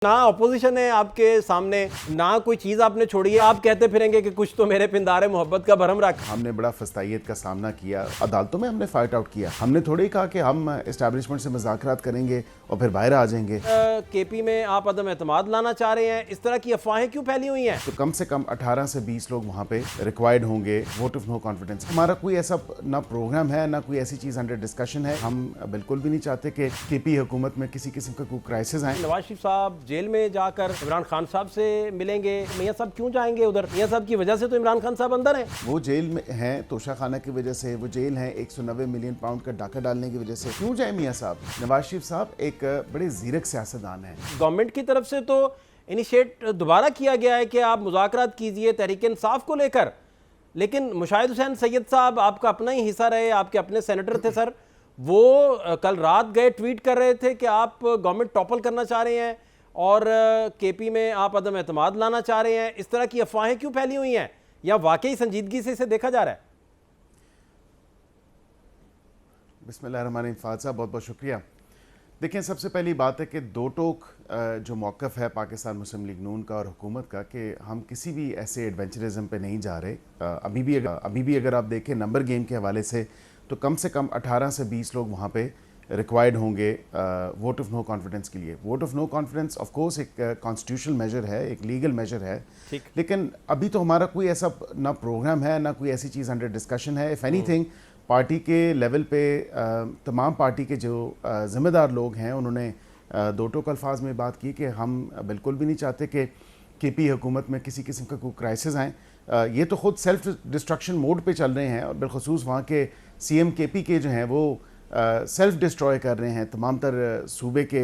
ना अपोजिशन है आपके सामने, ना कोई चीज आपने छोड़ी है। आप कहते फिरेंगे कि कुछ तो मेरे पिंदारे मोहब्बत का भरम रख। हमने बड़ा फस्तायत का सामना किया, अदालतों में हमने फाइट आउट किया। हमने थोड़े ही कहा कि हम एस्टैब्लिशमेंट से मुज़ाकरात करेंगे और फिर बाहर आ जाएंगे। केपी में आप अदम एतमाद लाना चाह रहे हैं, इस तरह की अफवाहें क्यों फैली हुई हैं? तो कम से कम 18 से 20 लोग वहाँ पे रिक्वायर्ड होंगे। वोट ऑफ नो कॉन्फिडेंस हमारा कोई ऐसा ना प्रोग्राम है, ना कोई ऐसी चीज़ अंडर डिस्कशन है। हम बिल्कुल भी नहीं चाहते कि केपी हुकूमत में किसी किस्म का कोई क्राइसिस आए। नवाज शरीफ साहब जेल में जाकर इमरान खान साहब से मिलेंगे। मियाँ साहब क्यों जाएंगे उधर? मियाँ साहब की वजह से तो इमरान खान साहब अंदर हैं। वो जेल में हैं तोशा खाना की वजह से, वो जेल हैं 190 मिलियन पाउंड का डाका डालने की वजह से। क्यों जाए मियाँ साहब? नवाज शरीफ साहब एक बड़े जीरक सियासतदान हैं। गवर्नमेंट की तरफ से तो इनिशिएट दोबारा किया गया है कि आप मुज़ाकरात कीजिए तहरीक इंसाफ को लेकर, लेकिन मुशाहिद हुसैन सैयद साहब आपका अपना ही हिस्सा रहे, आपके अपने सेनेटर थे सर, वो कल रात गए ट्वीट कर रहे थे कि आप गवर्नमेंट टॉपल करना चाह रहे हैं और केपी में आप अदम एतमाद लाना चाह रहे हैं। इस तरह की अफवाहें क्यों फैली हुई हैं, या वाकई संजीदगी से इसे देखा जा रहा है? बिस्मिल्लाहिर्रहमानिर्रहीम। फाद साहब बहुत बहुत शुक्रिया। देखें, सबसे पहली बात है कि दो टोक जो मौक़िफ़ है पाकिस्तान मुस्लिम लीग नून का और हुकूमत का, कि हम किसी भी ऐसे एडवेंचरिज्म पे नहीं जा रहे। अभी भी अगर आप देखें नंबर गेम के हवाले से, तो कम 18 से 20 लोग वहाँ पे रिक्वायर्ड होंगे वोट ऑफ नो कॉन्फिडेंस के लिए। Vote of no confidence of course a constitutional measure है, एक लीगल मेजर है, लेकिन अभी तो हमारा कोई ऐसा ना प्रोग्राम है, ना कोई ऐसी चीज़ अंडर डिस्कशन है। इफ़ एनीथिंग, पार्टी के लेवल पे तमाम पार्टी के जो ज़िम्मेदार लोग हैं उन्होंने दो टोक अल्फाज में बात की कि हम बिल्कुल भी नहीं चाहते कि केपी हुकूमत में किसी किस्म का कोई क्राइसिस आए। ये तो ख़ुद सेल्फ डिस्ट्रक्शन मोड पे चल रहे हैं, और बिलखसूस वहाँ के CM केपी के जो हैं वो सेल्फ डिस्ट्रॉय कर रहे हैं। तमाम तर सूबे के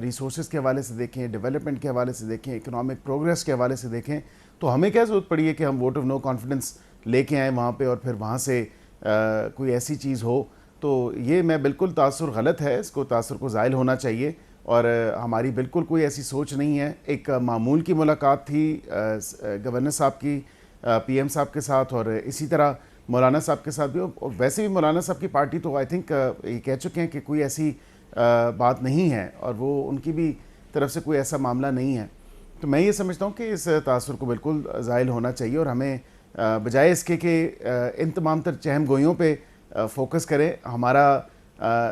रिसोर्स के हवाले से देखें, डेवलपमेंट के हवाले से देखें, इकनॉमिक प्रोग्रेस के हवाले से देखें, तो हमें क्या ज़रूरत पड़ी है कि हम वोट ऑफ नो कॉन्फिडेंस लेके आएँ वहाँ पे और फिर वहाँ से कोई ऐसी चीज़ हो। तो ये मैं बिल्कुल तासुर गलत है, इसको तासुर को ज़ाइल होना चाहिए, और हमारी बिल्कुल कोई ऐसी सोच नहीं है। एक मामूल की मुलाकात थी गवर्नर साहब की PM साहब के साथ, और इसी तरह मौलाना साहब के साथ भी। और वैसे भी मौलाना साहब की पार्टी तो आई थिंक ये कह चुके हैं कि कोई ऐसी बात नहीं है, और वो उनकी भी तरफ से कोई ऐसा मामला नहीं है। तो मैं ये समझता हूँ कि इस तासुर को बिल्कुल ज़ाइल होना चाहिए, और हमें बजाय इसके कि इन तमाम तर चहम गोइयों पे फोकस करें। हमारा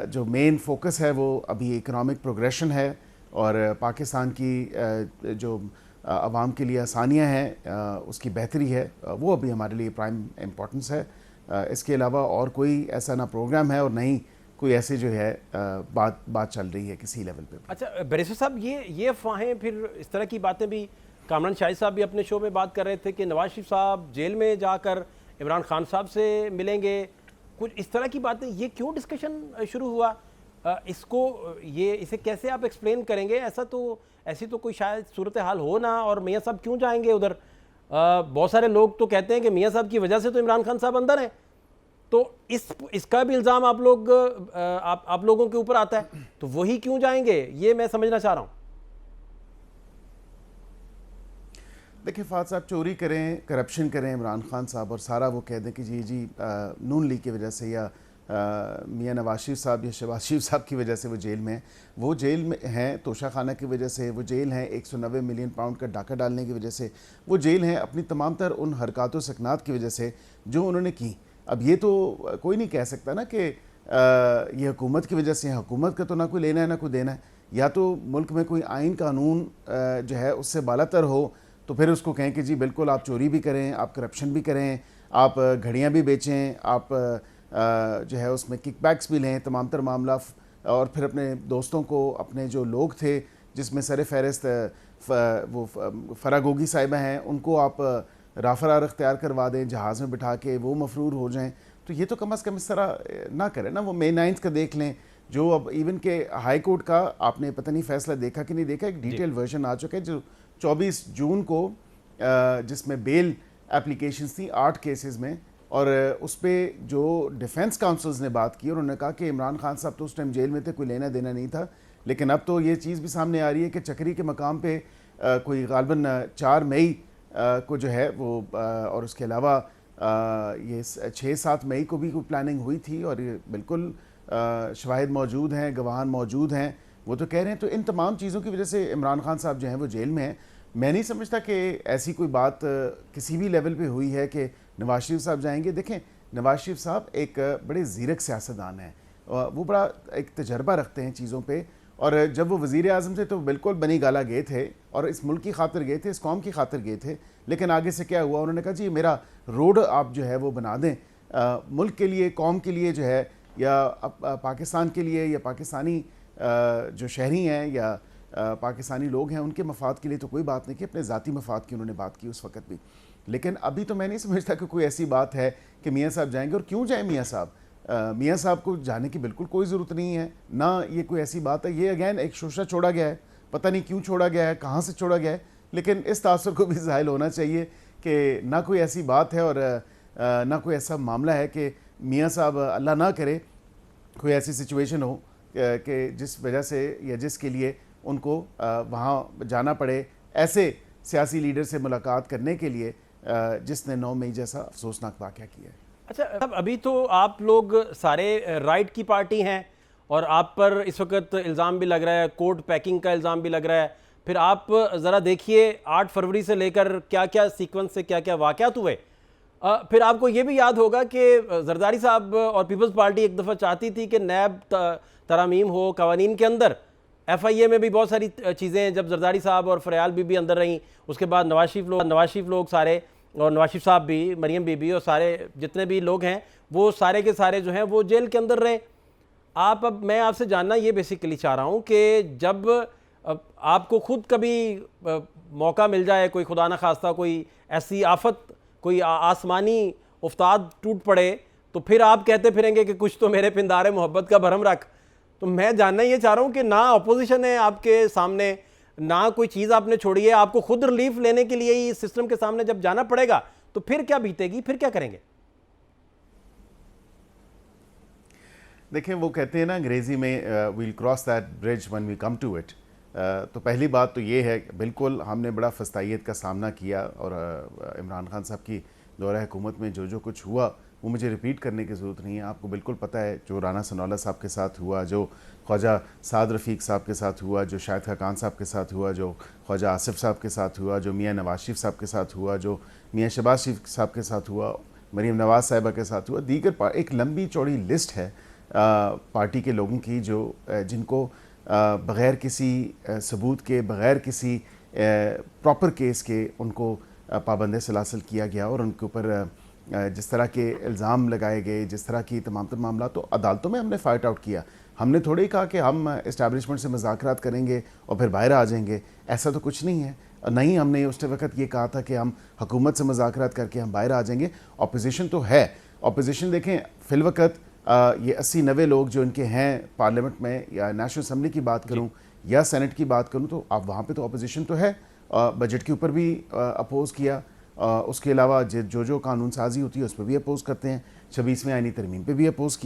जो मेन फोकस है वो अभी इकनॉमिक प्रोग्रेशन है, और पाकिस्तान की जो आवाम के लिए आसानियाँ हैं उसकी बेहतरी है, वो अभी हमारे लिए प्राइम इम्पोर्टेंस है। इसके अलावा और कोई ऐसा ना प्रोग्राम है और नहीं कोई ऐसे जो है बात चल रही है किसी लेवल पे। अच्छा बैरिस्टर साहब, ये अफवाहें, फिर इस तरह की बातें भी कामरान शाहिद साहब भी अपने शो में बात कर रहे थे कि नवाज शरीफ साहब जेल में जाकर इमरान खान साहब से मिलेंगे, कुछ इस तरह की बातें। ये क्यों डिस्कशन शुरू हुआ? इसे कैसे आप एक्सप्लेन करेंगे? ऐसी तो कोई शायद सूरत हाल हो ना, और मियाँ साहब क्यों जाएंगे उधर? बहुत सारे लोग तो कहते हैं कि मियाँ साहब की वजह से तो इमरान खान साहब अंदर हैं, तो इसका भी इल्ज़ाम आप लोगों के ऊपर आता है, तो वही क्यों जाएंगे, ये मैं समझना चाह रहा हूँ। देखिए फाद साहब, चोरी करें, करप्शन करें इमरान खान साहब, और सारा वो कह दें कि जी नून लीग की वजह से, या मियाँ नवाज शरीफ साहब या शहबाज शरीफ साहब की वजह से वो जेल में हैं। वो जेल में हैं तोशा खाना की वजह से, वो जेल हैं 190 मिलियन पाउंड का डाका डालने की वजह से, वो जेल हैं अपनी तमाम तर उन हरकतों सकनात की वजह से जो उन्होंने की। अब ये तो कोई नहीं कह सकता ना कि ये हुकूमत की वजह से है। हुकूमत का तो ना कोई लेना है ना कोई देना है। या तो मुल्क में कोई आइन कानून जो है उससे बालातर हो, तो फिर उसको कहें कि जी बिल्कुल आप चोरी भी करें, आप करप्शन भी करें, आप घड़ियाँ भी बेचें, आप जो है उसमें किकबैक्स भी लें, तमाम तर मामला, और फिर अपने दोस्तों को, अपने जो लोग थे जिसमें सर फहरिस्त वो फरागोगी साहिबा हैं, उनको आप राफरार अख्तियार करवा दें, जहाज़ में बिठा के वो मफरूर हो जाएं। तो ये तो कम अज़ कम इस तरह ना करें ना। वो May 9 का देख लें, जो अब इवन के हाई कोर्ट का आपने पता नहीं फैसला देखा कि नहीं देखा, एक डिटेल वर्जन आ चुका है जो 24 जून को, जिसमें बेल एप्लीकेशंस थी 8 केसेस में, और उस पर जो डिफेंस काउंसिल्स ने बात की, और उन्होंने कहा कि इमरान खान साहब तो उस टाइम जेल में थे, कोई लेना देना नहीं था। लेकिन अब तो ये चीज़ भी सामने आ रही है कि चक्री के मकाम पे कोई गालबन 4 मई को जो है वो, और उसके अलावा ये 6-7 मई को भी कोई प्लानिंग हुई थी, और ये बिल्कुल शवाहिद मौजूद हैं, गवाहान मौजूद हैं वो तो कह रहे हैं। तो इन तमाम चीज़ों की वजह से इमरान खान साहब जो हैं वो जेल में हैं। मैं नहीं समझता कि ऐसी कोई बात किसी भी लेवल पे हुई है कि नवाज शरीफ साहब जाएंगे। देखें, नवाज शरीफ साहब एक बड़े ज़ीरक सियासतदान हैं, वो बड़ा एक तजर्बा रखते हैं चीज़ों पे। और जब वो वज़ीर आज़म थे तो बिल्कुल बनी गाला गए थे और इस मुल्क की खातिर गए थे, इस कौम की खातिर गए थे। लेकिन आगे से क्या हुआ, उन्होंने कहा जी मेरा रोड आप जो है वो बना दें मुल्क के लिए, कौम के लिए जो है, या पाकिस्तान के लिए, या पाकिस्तानी जो शहरी हैं या पाकिस्तानी लोग हैं उनके मफाद के लिए तो कोई बात नहीं की, अपने ज़ाती मफाद की उन्होंने बात की उस वक़्त भी। लेकिन अभी तो मैं नहीं समझता कि कोई ऐसी बात है कि मियाँ साहब जाएंगे। और क्यों जाए मियाँ साहब? मियाँ साहब को जाने की बिल्कुल कोई ज़रूरत नहीं है ना, ये कोई ऐसी बात है। ये अगैन एक शोशा छोड़ा गया है, पता नहीं क्यों छोड़ा गया है, कहाँ से छोड़ा गया है, लेकिन इस तासुर को भी ज़ाहिल होना चाहिए कि ना कोई ऐसी बात है और ना कोई ऐसा मामला है कि मियाँ साहब, अल्लाह ना करे कोई ऐसी सिचुएशन हो कि जिस वजह से या जिसके लिए उनको वहाँ जाना पड़े ऐसे सियासी लीडर से मुलाकात करने के लिए जिसने 9 मई जैसा अफसोसनाक वाक़या किया है। अच्छा, अब अभी तो आप लोग सारे राइट की पार्टी हैं और आप पर इस वक्त इल्ज़ाम भी लग रहा है, कोर्ट पैकिंग का इल्ज़ाम भी लग रहा है। फिर आप ज़रा देखिए 8 फरवरी से लेकर क्या क्या सीक्वेंस से क्या क्या वाक़यात हुए। फिर आपको ये भी याद होगा कि जरदारी साहब और पीपल्स पार्टी एक दफ़ा चाहती थी कि नैब तरामीम हो कवानीन के अंदर। FIA में भी बहुत सारी चीज़ें, जब जरदारी साहब और फरयाल बीबी अंदर रहीं, उसके बाद नवाज शरीफ लोग सारे, और नवाज शरीफ साहब भी, मरियम बीबी और सारे जितने भी लोग हैं वो सारे के सारे जो हैं वो जेल के अंदर रहे। अब मैं आपसे जानना ये बेसिकली चाह रहा हूँ कि जब आपको खुद कभी मौका मिल जाए, कोई खुदा न खास्ता कोई ऐसी आफत, कोई आसमानी उफ्ताद टूट पड़े, तो फिर आप कहते फिरेंगे कि कुछ तो मेरे पिंदारे मोहब्बत का भरम रख। तो मैं जानना ये चाह रहा हूँ कि ना अपोजिशन है आपके सामने, ना कोई चीज़ आपने छोड़ी है, आपको खुद रिलीफ लेने के लिए ही सिस्टम के सामने जब जाना पड़ेगा तो फिर क्या बीतेगी, फिर क्या करेंगे? देखें, वो कहते हैं ना अंग्रेज़ी में, we'll cross that bridge when we come to it. तो पहली बात तो ये है, बिल्कुल हमने बड़ा फस्तायत का सामना किया और इमरान खान साहब की दौरा हुकूमत में जो कुछ हुआ वो मुझे रिपीट करने की ज़रूरत नहीं है। आपको बिल्कुल पता है जो राना सनौल्ला साहब के साथ हुआ, जो ख्वाजा साद रफ़ीक साहब के साथ हुआ, जो शाहिद खान साहब के साथ हुआ, जो ख्वाजा आसिफ साहब के साथ हुआ, जो मियाँ नवाज शरीफ साहब के साथ हुआ, जो मियाँ शहबाज शरीफ साहब के साथ हुआ, मरीम नवाज़ साहिबा के साथ हुआ, दीगर एक लंबी चौड़ी लिस्ट है पार्टी के लोगों की जिनको बग़ैर किसी सबूत के, बग़ैर किसी प्रॉपर केस के उनको पाबंद सलासल किया गया और उनके ऊपर जिस तरह के इल्ज़ाम लगाए गए, जिस तरह की तमाम मामला, तो अदालतों में हमने फ़ाइट आउट किया। हमने थोड़े ही कहा कि हम इस्टेब्लिशमेंट से मुज़ाकरात करेंगे और फिर बाहर आ जाएंगे, ऐसा तो कुछ नहीं है। नहीं, हमने उस वक्त ये कहा था कि हम हुकूमत से मुज़ाकरात करके हम बाहर आ जाएंगे। अपोजिशन तो है, अपोजिशन देखें फ़िलवक़्त ये 80-90 लोग जो इनके हैं पार्लियामेंट में, या नेशनल असम्बली की बात करूँ या सेनेट की बात करूँ, तो आप वहाँ पे तो अपोजिशन तो है। बजट के ऊपर भी अपोज़ किया, उसके अलावा जो कानून साजी होती है उस पर भी अपोज़ करते हैं, 26वें आईनी तरमीम पे भी अपोज़ किया।